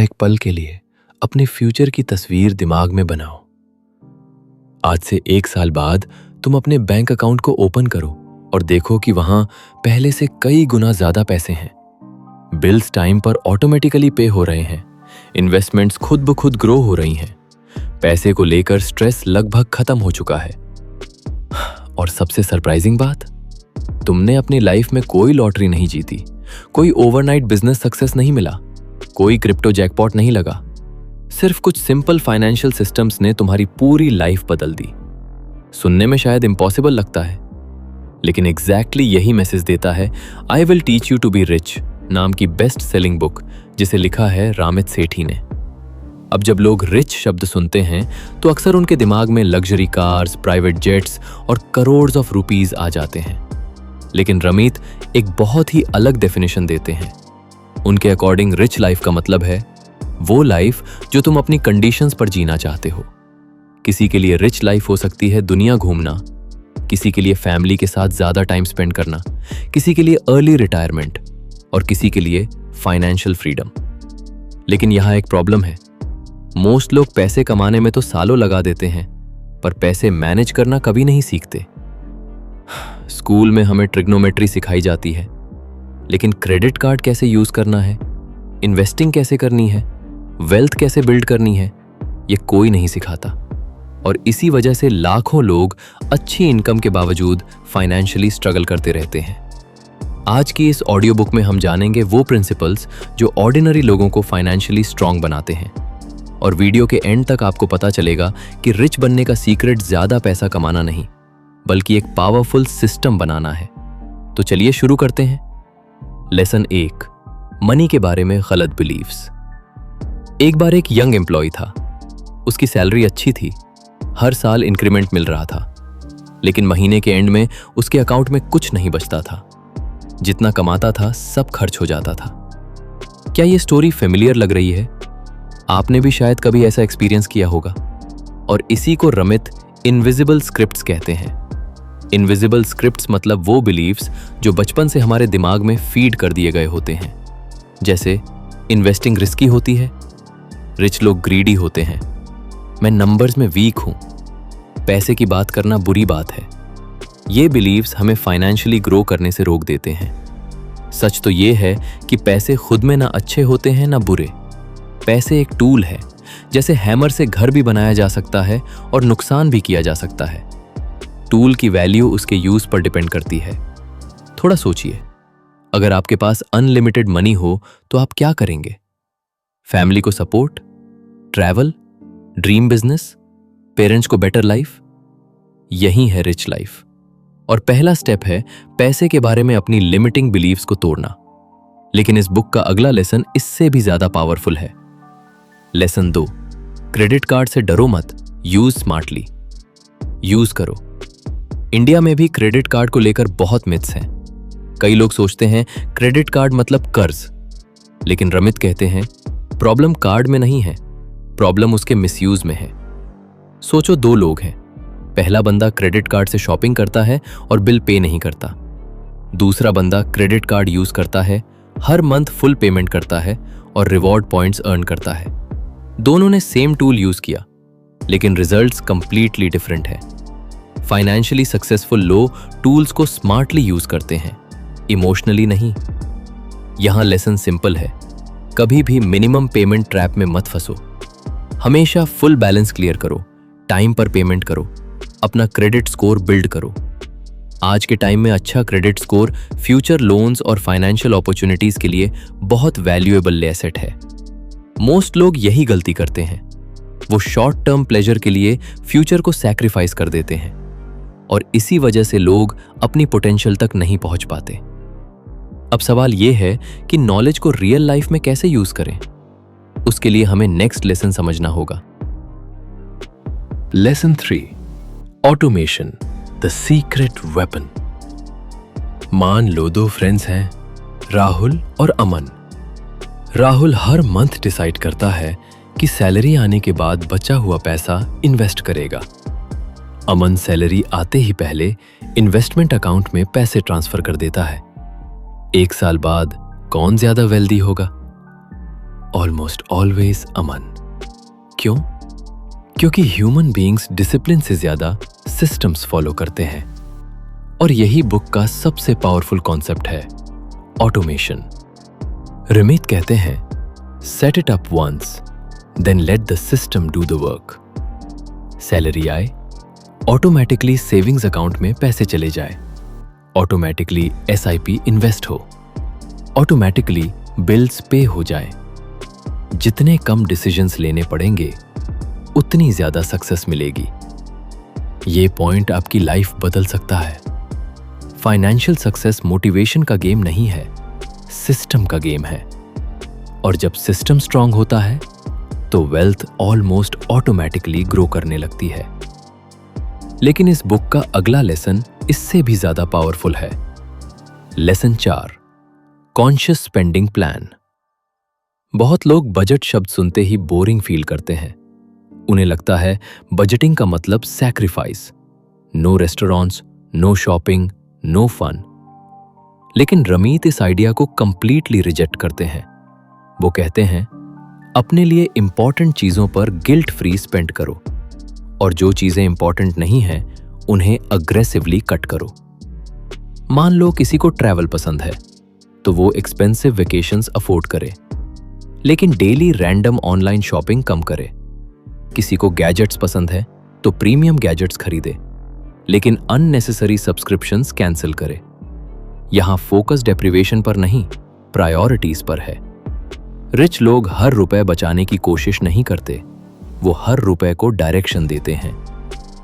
एक पल के लिए अपने फ्यूचर की तस्वीर दिमाग में बनाओ। आज से 1 साल बाद तुम अपने बैंक अकाउंट को ओपन करो और देखो कि वहां पहले से कई गुना ज्यादा पैसे हैं। बिल्स टाइम पर ऑटोमेटिकली पे हो रहे हैं, इन्वेस्टमेंट्स खुद ब खुद ग्रो हो रही हैं, पैसे को लेकर स्ट्रेस लगभग खत्म हो चुका है। और सबसे सरप्राइजिंग बात, तुमने अपनी लाइफ में कोई लॉटरी नहीं जीती, कोई ओवरनाइट बिजनेस सक्सेस नहीं मिला, कोई क्रिप्टो जैकपॉट नहीं लगा। सिर्फ कुछ सिंपल फाइनेंशियल सिस्टम्स ने तुम्हारी पूरी लाइफ बदल दी। सुनने में शायद इम्पॉसिबल लगता है, लेकिन एग्जैक्टली यही मैसेज देता है I will teach you to be rich नाम की बेस्ट सेलिंग बुक, जिसे लिखा है रामित सेठी ने। अब जब लोग रिच शब्द सुनते हैं तो अक्सर उनके दिमाग में लग्जरी कार्स, प्राइवेट जेट्स और करोड़ ऑफ रुपीज आ जाते हैं। लेकिन रमित एक बहुत ही अलग डेफिनेशन देते हैं। उनके अकॉर्डिंग रिच लाइफ का मतलब है वो लाइफ जो तुम अपनी कंडीशंस पर जीना चाहते हो। किसी के लिए रिच लाइफ हो सकती है दुनिया घूमना, किसी के लिए फैमिली के साथ ज्यादा टाइम स्पेंड करना, किसी के लिए अर्ली रिटायरमेंट और किसी के लिए फाइनेंशियल फ्रीडम। लेकिन यहां एक प्रॉब्लम है, मोस्ट लोग पैसे कमाने में तो सालों लगा देते हैं, पर पैसे मैनेज करना कभी नहीं सीखते। स्कूल में हमें ट्रिग्नोमेट्री सिखाई जाती है, लेकिन क्रेडिट कार्ड कैसे यूज करना है, इन्वेस्टिंग कैसे करनी है, वेल्थ कैसे बिल्ड करनी है, ये कोई नहीं सिखाता। और इसी वजह से लाखों लोग अच्छी इनकम के बावजूद फाइनेंशियली स्ट्रगल करते रहते हैं। आज की इस ऑडियो बुक में हम जानेंगे वो प्रिंसिपल्स जो ऑर्डिनरी लोगों को फाइनेंशियली स्ट्रांग बनाते हैं। और वीडियो के एंड तक आपको पता चलेगा कि रिच बनने का सीक्रेट ज्यादा पैसा कमाना नहीं, बल्कि एक पावरफुल सिस्टम बनाना है। तो चलिए शुरू करते हैं। लेसन 1, मनी के बारे में गलत बिलीव्स। एक बार एक यंग एम्प्लॉय था। उसकी सैलरी अच्छी थी, हर साल इंक्रीमेंट मिल रहा था, लेकिन महीने के एंड में उसके अकाउंट में कुछ नहीं बचता था। जितना कमाता था सब खर्च हो जाता था। क्या ये स्टोरी फेमिलियर लग रही है? आपने भी शायद कभी ऐसा एक्सपीरियंस किया होगा। और इसी को रमित इनविजिबल स्क्रिप्ट्स कहते हैं। इनविजिबल स्क्रिप्ट्स मतलब वो बिलीव्स जो बचपन से हमारे दिमाग में फीड कर दिए गए होते हैं। जैसे इन्वेस्टिंग रिस्की होती है, रिच लोग ग्रीडी होते हैं, मैं नंबर्स में वीक हूं, पैसे की बात करना बुरी बात है। ये बिलीव्स हमें फाइनेंशियली ग्रो करने से रोक देते हैं। सच तो ये है कि पैसे खुद में ना अच्छे होते हैं ना बुरे। पैसे एक टूल है, जैसे हैमर से घर भी बनाया जा सकता है और नुकसान भी किया जा सकता है। टूल की वैल्यू उसके यूज पर डिपेंड करती है। थोड़ा सोचिए, अगर आपके पास अनलिमिटेड मनी हो तो आप क्या करेंगे? फैमिली को support, travel, dream business, parents को बेटर लाइफ? यही है रिच लाइफ। और पहला स्टेप है पैसे के बारे में अपनी लिमिटिंग बिलीव्स को तोड़ना। लेकिन इस बुक का अगला लेसन इससे भी ज्यादा पावरफुल है। लेसन 2, क्रेडिट कार्ड से डरो मत, यूज स्मार्टली। यूज करो। इंडिया में भी क्रेडिट कार्ड को लेकर बहुत मिथ्स हैं। कई लोग सोचते हैं क्रेडिट कार्ड मतलब कर्ज, लेकिन रमित कहते हैं प्रॉब्लम कार्ड में नहीं है, प्रॉब्लम उसके मिसयूज में है। सोचो, 2 लोग हैं। पहला बंदा क्रेडिट कार्ड से शॉपिंग करता है और बिल पे नहीं करता। दूसरा बंदा क्रेडिट कार्ड यूज करता है, हर मंथ फुल पेमेंट करता है और रिवॉर्ड पॉइंट्स अर्न करता है। दोनों ने सेम टूल यूज किया, लेकिन रिजल्ट्स कंप्लीटली डिफरेंट है। फाइनेंशियली सक्सेसफुल लोग टूल्स को स्मार्टली यूज करते हैं, इमोशनली नहीं। यहां लेसन सिंपल है, कभी भी मिनिमम पेमेंट ट्रैप में मत फंसो। हमेशा फुल बैलेंस क्लियर करो, टाइम पर पेमेंट करो, अपना क्रेडिट स्कोर बिल्ड करो। आज के टाइम में अच्छा क्रेडिट स्कोर फ्यूचर लोन्स और फाइनेंशियल अपॉर्चुनिटीज के लिए बहुत वैल्यूएबल एसेट है। मोस्ट लोग यही गलती करते हैं, वो शॉर्ट टर्म प्लेजर के लिए फ्यूचर को सैक्रिफाइस कर देते हैं और इसी वजह से लोग अपनी पोटेंशियल तक नहीं पहुंच पाते। अब सवाल यह है कि नॉलेज को रियल लाइफ में कैसे यूज करें। उसके लिए हमें नेक्स्ट लेसन समझना होगा। Lesson 3, automation, the secret weapon. मान लो 2 फ्रेंड्स हैं, राहुल और अमन। राहुल हर मंथ डिसाइड करता है कि सैलरी आने के बाद बचा हुआ पैसा इन्वेस्ट करेगा। अमन सैलरी आते ही पहले इन्वेस्टमेंट अकाउंट में पैसे ट्रांसफर कर देता है। 1 साल बाद कौन ज्यादा वेल्दी होगा? ऑलमोस्ट ऑलवेज अमन। क्यों? क्योंकि ह्यूमन बीइंग्स डिसिप्लिन से ज्यादा सिस्टम्स फॉलो करते हैं। और यही बुक का सबसे पावरफुल कॉन्सेप्ट है, ऑटोमेशन। रमित कहते हैं, set it up once, then let the system do the work. Salary आए, ऑटोमेटिकली सेविंग्स अकाउंट में पैसे चले जाए, ऑटोमेटिकली SIP इन्वेस्ट हो, ऑटोमेटिकली बिल्स पे हो जाए। जितने कम डिसीजंस लेने पड़ेंगे उतनी ज्यादा सक्सेस मिलेगी। ये पॉइंट आपकी लाइफ बदल सकता है। फाइनेंशियल सक्सेस मोटिवेशन का गेम नहीं है, सिस्टम का गेम है। और जब सिस्टम स्ट्रांग होता है तो वेल्थ ऑलमोस्ट ऑटोमेटिकली ग्रो करने लगती है। लेकिन इस बुक का अगला लेसन इससे भी ज्यादा पावरफुल है। Lesson 4, conscious spending plan. बहुत लोग बजट शब्द सुनते ही बोरिंग फील करते हैं। उन्हें लगता है बजटिंग का मतलब sacrifice, no restaurants, no shopping, no fun. लेकिन रमीत इस आइडिया को कंप्लीटली रिजेक्ट करते हैं। वो कहते हैं, अपने लिए इंपॉर्टेंट चीजों पर गिल्ट फ्री स्पेंड करो और जो चीजें इंपॉर्टेंट नहीं हैं उन्हें अग्रेसिवली कट करो। मान लो किसी को ट्रैवल पसंद है तो वो एक्सपेंसिव वेकेशंस अफोर्ड करे, लेकिन डेली रैंडम ऑनलाइन शॉपिंग कम करे। किसी को गैजेट्स पसंद है तो प्रीमियम गैजेट्स खरीदे, लेकिन अननेसेसरी सब्सक्रिप्शंस कैंसिल करे। यहां फोकस डेप्रिवेशन पर नहीं, प्रायोरिटीज पर है। रिच लोग हर रुपए बचाने की कोशिश नहीं करते, वो हर रुपए को डायरेक्शन देते हैं।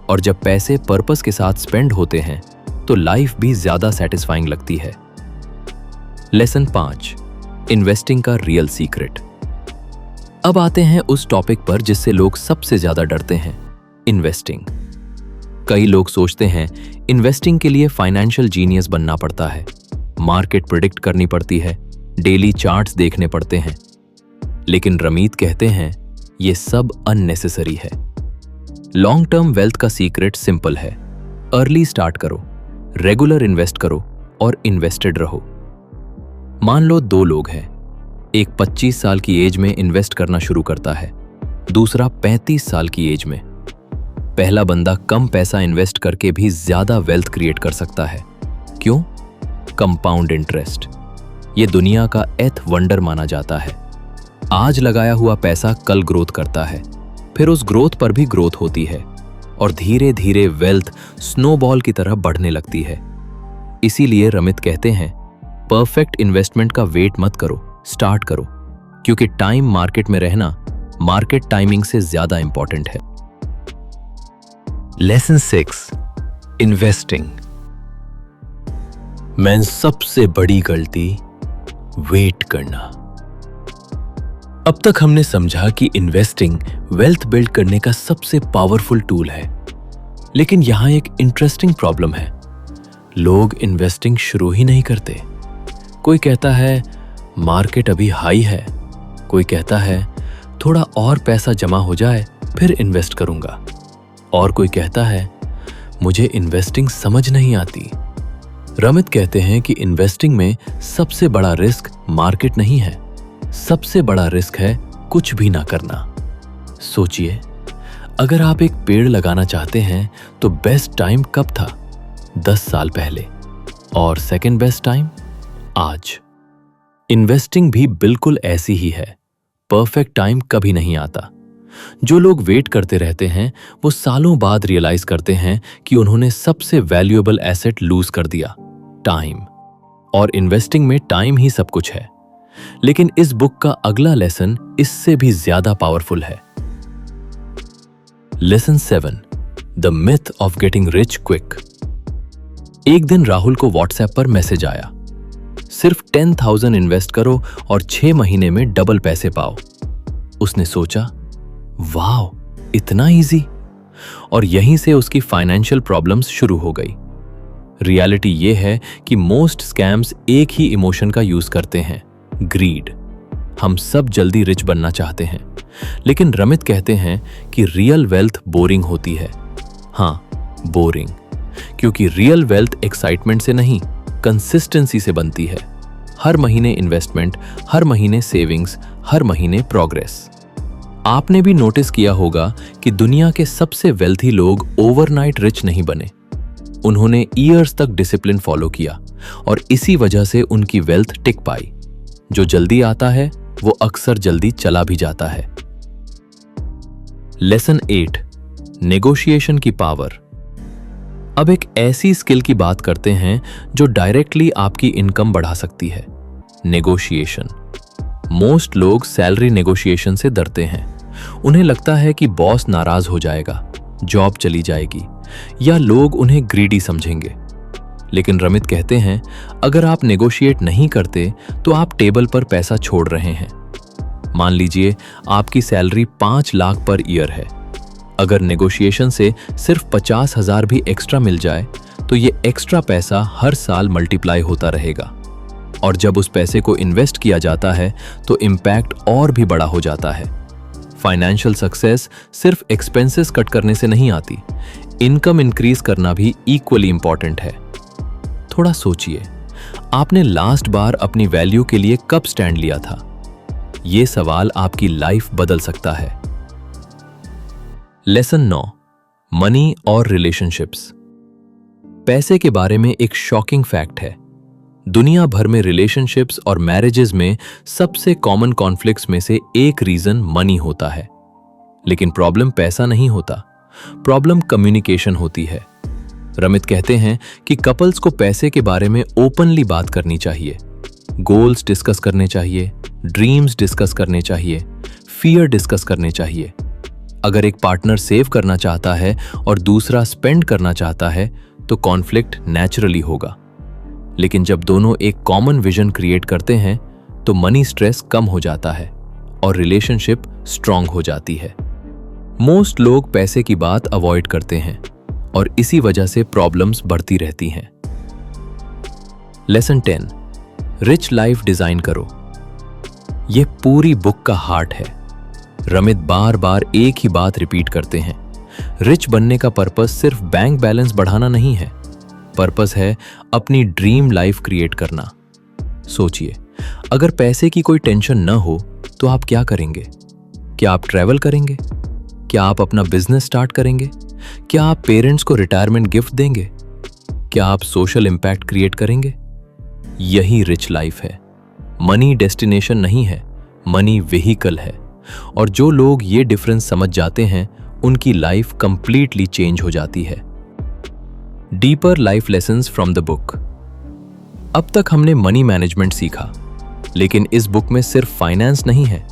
और जब पैसे पर्पस के साथ स्पेंड होते हैं तो लाइफ भी ज्यादा सेटिस्फाइंग लगती है। लेसन 5, इन्वेस्टिंग का रियल सीक्रेट। अब आते हैं उस टॉपिक पर जिससे लोग सबसे ज्यादा डरते हैं, इन्वेस्टिंग। कई लोग सोचते हैं इन्वेस्टिंग के लिए फाइनेंशियल जीनियस बनना पड़ता है, मार्केट प्रिडिक्ट करनी पड़ती है, डेली चार्ट्स देखने पड़ते हैं। लेकिन रमीत कहते हैं ये सब अननेसेसरी है। लॉन्ग टर्म वेल्थ का सीक्रेट सिंपल है, अर्ली स्टार्ट करो, रेगुलर इन्वेस्ट करो और इन्वेस्टेड रहो। मान लो 2 लोग हैं, एक 25 साल की एज में इन्वेस्ट करना शुरू करता है, दूसरा 35 साल की एज में। पहला बंदा कम पैसा इन्वेस्ट करके भी ज्यादा वेल्थ क्रिएट कर सकता है। क्यों? Compound interest. ये दुनिया का एथ वंडर माना जाता है। आज लगाया हुआ पैसा कल ग्रोथ करता है, फिर उस ग्रोथ पर भी ग्रोथ होती है और धीरे धीरे वेल्थ स्नोबॉल की तरह बढ़ने लगती है। इसीलिए रमित कहते हैं, परफेक्ट इन्वेस्टमेंट का वेट मत करो, स्टार्ट करो, क्योंकि टाइम मार्केट में रहना मार्केट टाइमिंग से ज्यादा इंपॉर्टेंट है। Lesson 6, investing. मैन सबसे बड़ी गलती वेट करना। अब तक हमने समझा कि इन्वेस्टिंग वेल्थ बिल्ड करने का सबसे पावरफुल टूल है, लेकिन यहां एक इंटरेस्टिंग प्रॉब्लम है। लोग इन्वेस्टिंग शुरू ही नहीं करते। कोई कहता है मार्केट अभी हाई है, कोई कहता है थोड़ा और पैसा जमा हो जाए फिर इन्वेस्ट करूंगा, और कोई कहता है मुझे इन्वेस्टिंग समझ नहीं आती। रमित कहते हैं कि इन्वेस्टिंग में सबसे बड़ा रिस्क मार्केट नहीं है, सबसे बड़ा रिस्क है कुछ भी ना करना। सोचिए, अगर आप एक पेड़ लगाना चाहते हैं तो बेस्ट टाइम कब था? 10 साल पहले। और सेकंड बेस्ट टाइम आज। इन्वेस्टिंग भी बिल्कुल ऐसी ही है, परफेक्ट टाइम कभी नहीं आता। जो लोग वेट करते रहते हैं वो सालों बाद रियलाइज करते हैं कि उन्होंने सबसे वैल्यूएबल एसेट लूज कर दिया, टाइम। और इन्वेस्टिंग में टाइम ही सब कुछ है। लेकिन इस बुक का अगला लेसन इससे भी ज्यादा पावरफुल है। Lesson 7, the myth of getting rich quick. एक दिन राहुल को व्हाट्सएप पर मैसेज आया, सिर्फ 10,000 इन्वेस्ट करो और 6 महीने में डबल पैसे पाओ। उसने सोचा, वाह, इतना इजी। और यहीं से उसकी फाइनेंशियल प्रॉब्लम्स शुरू हो गई। रियलिटी यह है कि मोस्ट स्कैम्स एक ही इमोशन का यूज करते हैं, ग्रीड। हम सब जल्दी रिच बनना चाहते हैं, लेकिन रमित कहते हैं कि रियल वेल्थ बोरिंग होती है। हाँ, बोरिंग, क्योंकि रियल वेल्थ एक्साइटमेंट से नहीं, कंसिस्टेंसी से बनती है। हर महीने इन्वेस्टमेंट, हर महीने सेविंग्स, हर महीने प्रोग्रेस। आपने भी नोटिस किया होगा कि दुनिया के सबसे वेल्थी लोग ओवरनाइट रिच नहीं बने। उन्होंने ईयर्स तक डिसिप्लिन फॉलो किया और इसी वजह से उनकी वेल्थ टिक पाई। जो जल्दी आता है वो अक्सर जल्दी चला भी जाता है। लेसन 8, नेगोशिएशन की पावर। अब एक ऐसी स्किल की बात करते हैं जो डायरेक्टली आपकी इनकम बढ़ा सकती है, नेगोशिएशन। मोस्ट लोग सैलरी नेगोशिएशन से डरते हैं। उन्हें लगता है कि बॉस नाराज हो जाएगा, जॉब चली जाएगी या लोग उन्हें ग्रीडी समझेंगे। लेकिन रमित कहते हैं, अगर आप नेगोशिएट नहीं करते तो आप टेबल पर पैसा छोड़ रहे हैं। मान लीजिए आपकी सैलरी 5 लाख पर ईयर है। अगर नेगोशिएशन से सिर्फ 50,000 भी एक्स्ट्रा मिल जाए तो ये एक्स्ट्रा पैसा हर साल मल्टीप्लाई होता रहेगा, और जब उस पैसे को इन्वेस्ट किया जाता है तो इम्पैक्ट और भी बड़ा हो जाता है। फाइनेंशियल सक्सेस सिर्फ एक्सपेंसेस कट करने से नहीं आती, इनकम इंक्रीज करना भी इक्वली इंपॉर्टेंट है। थोड़ा सोचिए, आपने लास्ट बार अपनी वैल्यू के लिए कब स्टैंड लिया था? ये सवाल आपकी लाइफ बदल सकता है। लेसन 9, मनी और रिलेशनशिप्स। पैसे के बारे में एक शॉकिंग फैक्ट है। दुनिया भर में रिलेशनशिप्स और मैरिजेस में सबसे कॉमन कॉन्फ्लिक्ट्स में से एक रीजन मनी होता है। लेकिन प्रॉब्लम पैसा नहीं होता, प्रॉब्लम कम्युनिकेशन होती है। रमित कहते हैं कि कपल्स को पैसे के बारे में ओपनली बात करनी चाहिए। गोल्स डिस्कस करने चाहिए, ड्रीम्स डिस्कस करने चाहिए, फियर डिस्कस करने चाहिए। अगर एक पार्टनर सेव करना चाहता है और दूसरा स्पेंड करना चाहता है तो कॉन्फ्लिक्ट नेचुरली होगा। लेकिन जब दोनों एक कॉमन विजन क्रिएट करते हैं तो मनी स्ट्रेस कम हो जाता है और रिलेशनशिप स्ट्रांग हो जाती है। मोस्ट लोग पैसे की बात अवॉइड करते हैं और इसी वजह से प्रॉब्लम्स बढ़ती रहती हैं। लेसन 10, रिच लाइफ डिजाइन करो। यह पूरी बुक का हार्ट है। रमित बार बार एक ही बात रिपीट करते हैं। रिच बनने का पर्पस सिर्फ बैंक बैलेंस बढ़ाना नहीं है, पर्पस है अपनी ड्रीम लाइफ क्रिएट करना। सोचिए, अगर पैसे की कोई टेंशन न हो तो आप क्या करेंगे? क्या आप ट्रैवल करेंगे? क्या आप अपना बिजनेस स्टार्ट करेंगे? क्या आप पेरेंट्स को रिटायरमेंट गिफ्ट देंगे? क्या आप सोशल इंपैक्ट क्रिएट करेंगे? यही रिच लाइफ है। मनी डेस्टिनेशन नहीं है, मनी व्हीकल है। और जो लोग ये डिफरेंस समझ जाते हैं उनकी लाइफ कंप्लीटली चेंज हो जाती है। Deeper life lessons from the book. अब तक हमने मनी मैनेजमेंट सीखा, लेकिन इस बुक में सिर्फ फाइनेंस नहीं है,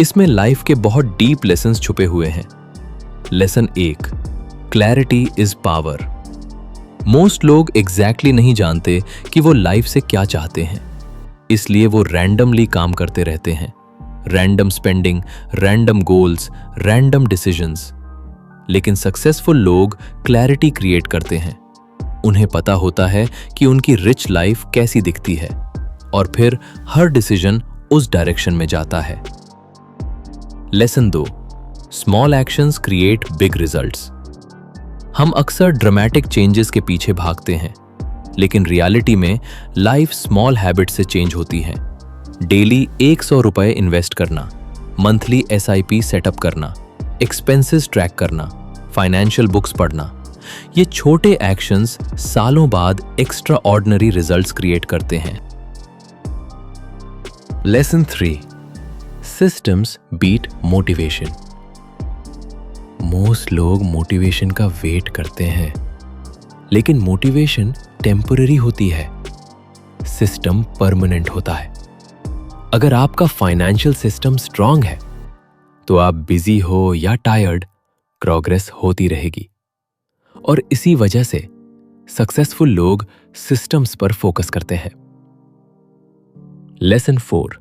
इसमें लाइफ के बहुत डीप लेसन्स छुपे हुए हैं। Lesson 1, clarity is power. Most लोग एग्जैक्टली नहीं जानते कि वो लाइफ से क्या चाहते हैं, इसलिए वो रैंडमली काम करते रहते हैं। Random spending, random goals, random decisions. लेकिन सक्सेसफुल लोग क्लैरिटी क्रिएट करते हैं। उन्हें पता होता है कि उनकी रिच लाइफ कैसी दिखती है और फिर हर डिसीजन उस डायरेक्शन में जाता है। Lesson 2, small actions create big results. हम अक्सर ड्रामेटिक चेंजेस के पीछे भागते हैं, लेकिन रियलिटी में लाइफ स्मॉल हैबिट से चेंज होती है। डेली 100 रुपए इन्वेस्ट करना, मंथली SIP सेटअप करना, एक्सपेंसेस ट्रैक करना, फाइनेंशियल बुक्स पढ़ना, ये छोटे एक्शंस सालों बाद एक्स्ट्रा ऑर्डिनरी रिजल्ट्स क्रिएट करते हैं। Lesson 3, systems beat motivation. Most लोग मोटिवेशन का वेट करते हैं, लेकिन मोटिवेशन टेम्पररी होती है, सिस्टम परमानेंट होता है। अगर आपका फाइनेंशियल सिस्टम स्ट्रांग है तो आप बिजी हो या टायर्ड, प्रोग्रेस होती रहेगी। और इसी वजह से सक्सेसफुल लोग सिस्टम्स पर फोकस करते हैं। Lesson 4,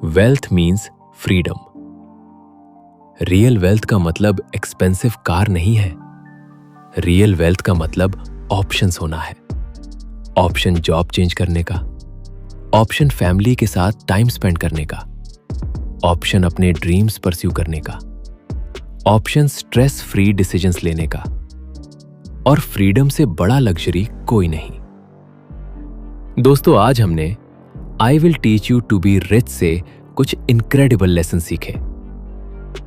wealth means freedom. Real wealth का मतलब एक्सपेंसिव कार नहीं है। रियल वेल्थ का मतलब ऑप्शंस होना है। ऑप्शन जॉब चेंज करने का, ऑप्शन फैमिली के साथ टाइम स्पेंड करने का, ऑप्शन अपने ड्रीम्स परस्यू करने का, ऑप्शन स्ट्रेस फ्री डिसीजंस लेने का। और फ्रीडम से बड़ा लग्जरी कोई नहीं। दोस्तों, आज हमने I will teach you to be rich से कुछ इनक्रेडिबल लेसन सीखे।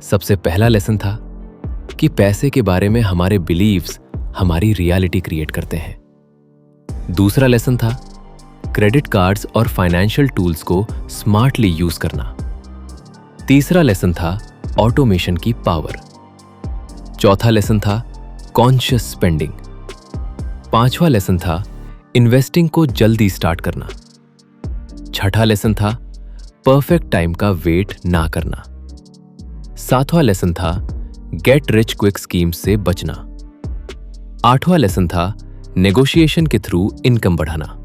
सबसे पहला लेसन था कि पैसे के बारे में हमारे बिलीव्स हमारी रियलिटी क्रिएट करते हैं। दूसरा लेसन था क्रेडिट कार्ड्स और फाइनेंशियल टूल्स को स्मार्टली यूज करना। तीसरा लेसन था ऑटोमेशन की पावर। चौथा लेसन था कॉन्शियस स्पेंडिंग। पांचवा लेसन था इन्वेस्टिंग को जल्दी स्टार्ट करना। छठा लेसन था परफेक्ट टाइम का वेट ना करना। सातवां लेसन था गेट रिच क्विक स्कीम्स से बचना। आठवां लेसन था नेगोशिएशन के थ्रू इनकम बढ़ाना।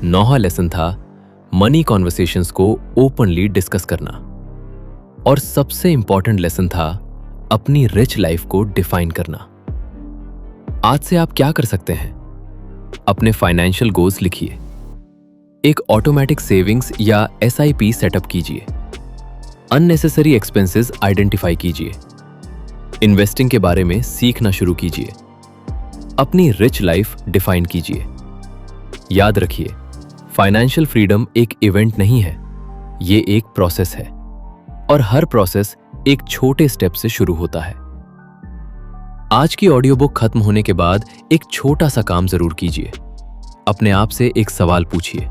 नौवां लेसन था मनी कॉन्वर्सेशंस को ओपनली डिस्कस करना। और सबसे इंपॉर्टेंट लेसन था अपनी रिच लाइफ को डिफाइन करना। आज से आप क्या कर सकते हैं? अपने फाइनेंशियल गोल्स लिखिए, एक ऑटोमेटिक सेविंग्स या SIP सेटअप कीजिए, अननेसेसरी एक्सपेंसेस आइडेंटिफाई कीजिए, इन्वेस्टिंग के बारे में सीखना शुरू कीजिए, अपनी रिच लाइफ डिफाइन कीजिए। याद रखिए, फाइनेंशियल फ्रीडम एक इवेंट नहीं है, ये एक प्रोसेस है और हर प्रोसेस एक छोटे स्टेप से शुरू होता है। आज की ऑडियो बुक खत्म होने के बाद एक छोटा सा काम जरूर कीजिए। अपने आप से एक सवाल पूछिए,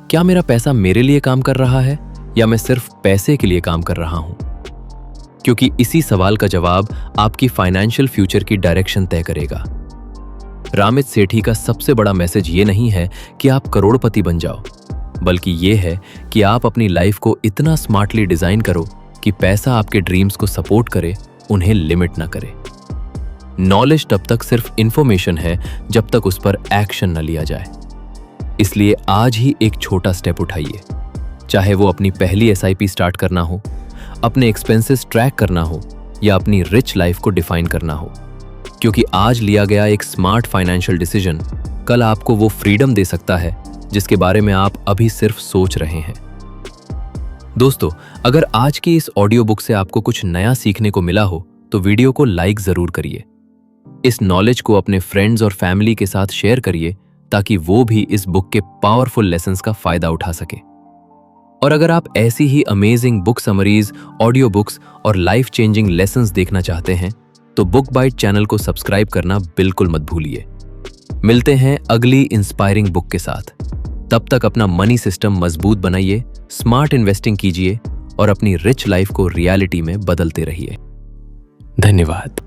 क्या मेरा पैसा मेरे लिए काम कर रहा है या मैं सिर्फ पैसे के लिए काम कर रहा हूं? क्योंकि इसी सवाल का जवाब आपकी फाइनेंशियल फ्यूचर की डायरेक्शन तय करेगा। रामित सेठी का सबसे बड़ा मैसेज ये नहीं है कि आप करोड़पति बन जाओ, बल्कि ये है कि आप अपनी लाइफ को इतना स्मार्टली डिजाइन करो कि पैसा आपके ड्रीम्स को सपोर्ट करे, उन्हें लिमिट ना करे। नॉलेज तब तक सिर्फ इंफॉर्मेशन है जब तक उस पर एक्शन न लिया जाए। इसलिए आज ही एक छोटा स्टेप उठाइए, चाहे वो अपनी पहली SIP स्टार्ट करना हो, अपने एक्सपेंसेस ट्रैक करना हो या अपनी रिच लाइफ को डिफाइन करना हो। क्योंकि आज लिया गया एक स्मार्ट फाइनेंशियल डिसीजन कल आपको वो फ्रीडम दे सकता है जिसके बारे में आप अभी सिर्फ सोच रहे हैं। दोस्तों, अगर आज की इस ऑडियो बुक से आपको कुछ नया सीखने को मिला हो तो वीडियो को लाइक जरूर करिए। इस नॉलेज को अपने फ्रेंड्स और फैमिली के साथ शेयर करिए ताकि वो भी इस बुक के पावरफुल लेसन्स का फायदा उठा सके। और अगर आप ऐसी ही amazing book summaries, audio books और लाइफ चेंजिंग लेसन्स देखना चाहते हैं तो बुक बाइट चैनल को सब्सक्राइब करना बिल्कुल मत भूलिए। मिलते हैं अगली इंस्पायरिंग बुक के साथ। तब तक अपना मनी सिस्टम मजबूत बनाइए, स्मार्ट इन्वेस्टिंग कीजिए और अपनी रिच लाइफ को रियलिटी में बदलते रहिए। धन्यवाद।